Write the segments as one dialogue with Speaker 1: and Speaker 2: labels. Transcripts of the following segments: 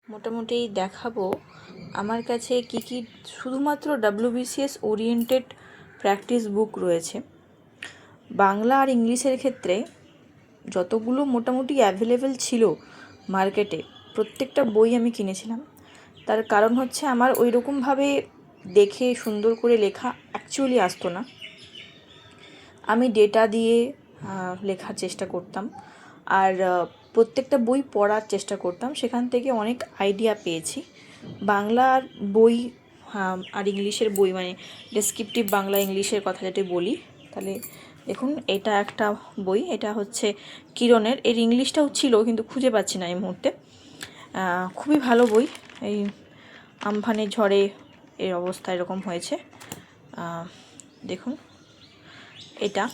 Speaker 1: মোটামুটি দেখাবো আমার কাছে কি কি শুধুমাত্র WBCS ওরিয়েন্টেড প্র্যাকটিস বুক রয়েছে। বাংলা আর ইংলিশের ক্ষেত্রে যতগুলো মোটামুটি অ্যাভেলেবেল ছিল মার্কেটে, প্রত্যেকটা বই আমি কিনেছিলাম। তার কারণ হচ্ছে আমার ওই রকমভাবে দেখে সুন্দর করে লেখা অ্যাকচুয়ালি আসতো না। আমি ডেটা দিয়ে লেখার চেষ্টা করতাম, আর প্রত্যেকটা বই পড়ার চেষ্টা করতাম, সেখান থেকে অনেক আইডিয়া পেয়েছি। বাংলার বই আর ইংলিশের বই, মানে ডেসক্রিপটিভ বাংলা ইংলিশের কথা যদি বলি, তাহলে দেখুন এটা একটা বই, এটা হচ্ছে কিরণের। এর ইংলিশটাও ছিল কিন্তু খুঁজে পাচ্ছি না এই মুহূর্তে। খুবই ভালো বই। এই আমফানের ঝড়ে এর অবস্থা এরকম হয়েছে, দেখুন এটা।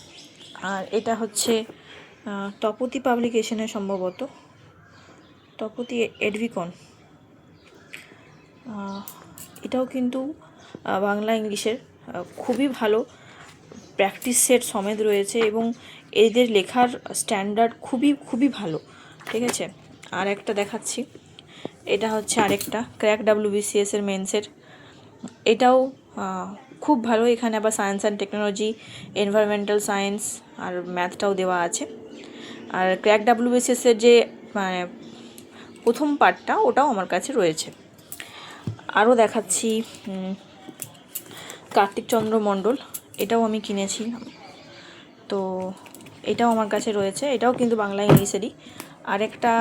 Speaker 1: আর এটা হচ্ছে তপতি পাবলিকেশনের, সম্ভবত তপতি এডভিকন। এটাও কিন্তু বাংলা ইংলিশের খুবই ভালো প্র্যাকটিস সেট সমেত রয়েছে, এবং এদের লেখার স্ট্যান্ডার্ড খুবই ভালো। ঠিক আছে, আর একটা দেখাচ্ছি। এটা হচ্ছে আরেকটা ক্র্যাক WBCS এর মেন্সের। এটাও খুব ভালো। এখানে আবার science and technology, environmental science আর ম্যাথটাও দেওয়া আছে। আর ক্র্যাক WBCS এর যে মানে প্রথম পার্টটা, ওটাও আমার কাছে রয়েছে। আরও দেখাচ্ছি কার্তিক চন্দ্র মণ্ডল, এটাও আমি কিনেছি, তো এটাও আমার কাছে রয়েছে। এটাও কিন্তু বাংলা ইংলিশেরই। আরেকটা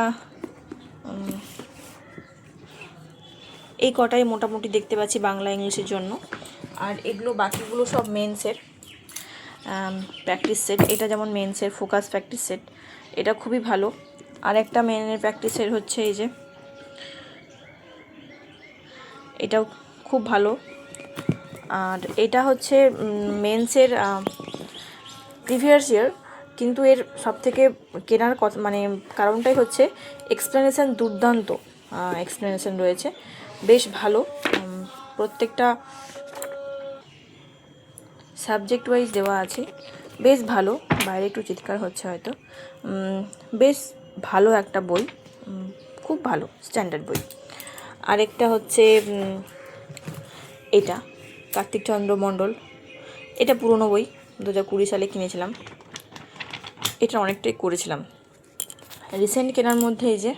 Speaker 1: এই কটাই মোটামুটি দেখতে পাচ্ছি বাংলা ইংলিশের জন্য। আর এগুলো বাকিগুলো সব মেন্সের প্র্যাকটিস সেট। এটা যেমন মেন্সের ফোকাস প্র্যাকটিস সেট, এটা খুবই ভালো। আর একটা মেনের প্র্যাকটিস সেট হচ্ছে এই যে, এটাও খুব ভালো। আর এটা হচ্ছে মেন্সের প্রিভিয়াস ইয়ার, কিন্তু এর সবথেকে কেনার কথা মানে কারণটাই হচ্ছে এক্সপ্লেনেশান, দুর্দান্ত এক্সপ্লেনেশান রয়েছে, বেশ ভালো। প্রত্যেকটা সাবজেক্ট ওয়াইজ দেওয়া আছে, বেশ ভালো। বাইরে একটু চিৎকার হচ্ছে হয়তো। বেশ ভালো একটা বই, খুব ভালো স্ট্যান্ডার্ড বই। আরেকটা হচ্ছে এটা কার্তিক চন্দ্র মণ্ডল। এটা পুরনো বই, 2020 সালে কিনেছিলাম। এটা অনেকটাই করেছিলাম। রিসেন্ট কেনার মধ্যে এই যে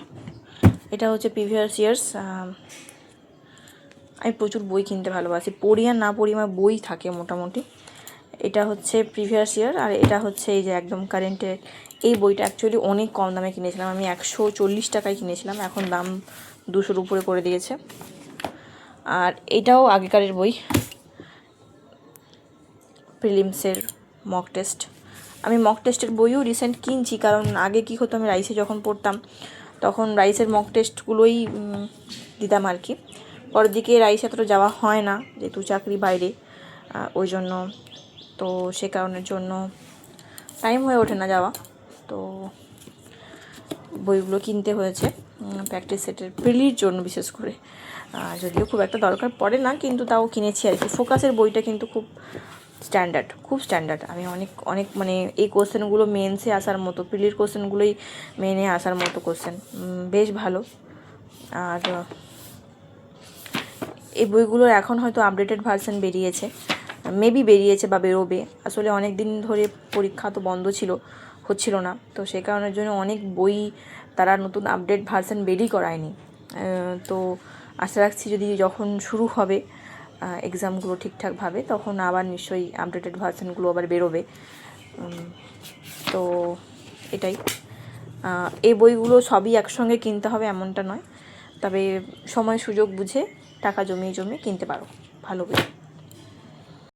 Speaker 1: এটা হচ্ছে প্রিভিয়াস ইয়ার্স। আমি প্রচুর বই কিনতে ভালোবাসি, পড়ি আর না পড়ি আমার বই থাকে মোটামুটি। এটা হচ্ছে প্রিভিয়াস ইয়ার, আর এটা হচ্ছে এই যে একদম কারেন্টের। এই বইটা অ্যাকচুয়ালি অনেক কম দামে কিনেছিলাম, আমি 140 টাকায় কিনেছিলাম, এখন দাম 200-র উপরে করে দিয়েছে। আর এটাও আগেকারের বই, প্রিলিমসের মক টেস্ট। আমি মক টেস্টের বইও রিসেন্ট কিনছি, কারণ আগে কি হতো, আমি রাইসে যখন পড়তাম তখন রাইসের মক টেস্টগুলোই দিতাম আর কি। পরের দিকে রাইসে এতটা যাওয়া হয় না, যেহেতু চাকরি বাইরে, ওই জন্য, তো সে কারণের জন্য টাইম হয়ে ওঠে না যাওয়া, তো বইগুলো কিনতে হয়েছে প্র্যাকটিস সেটের প্রিলির জন্য বিশেষ করে। যদিও খুব একটা দরকার পড়ে না, কিন্তু তাও কিনেছি আর কি। ফোকাসের বইটা কিন্তু খুব স্ট্যান্ডার্ড। আমি অনেক মানে এই কোশ্চেনগুলো মেন্সে আসার মতো, প্রিলির কোশ্চেনগুলোই মেনে আসার মতো কোশ্চেন, বেশ ভালো। আর এই বইগুলোর এখন হয়তো আপডেটেড ভার্সন বেরিয়েছে, মেবি বেরিয়েছে বা বেরোবে। আসলে অনেক দিন ধরে পরীক্ষা তো বন্ধ হচ্ছিল না, তো সে কারণের জন্য অনেক বই তারা নতুন আপডেট ভার্সন বেরই করায়নি। তো আশা রাখছি যখন শুরু হবে এক্সামগুলো ঠিকঠাকভাবে, তখন আবার নিশ্চয়ই আপডেটেড ভার্সনগুলো আবার বেরোবে। তো এটাই। এই বইগুলো সবই একসঙ্গে কিনতে হবে এমনটা নয়, তবে সময় সুযোগ বুঝে টাকা জমিয়ে কিনতে পারো ভালো বই।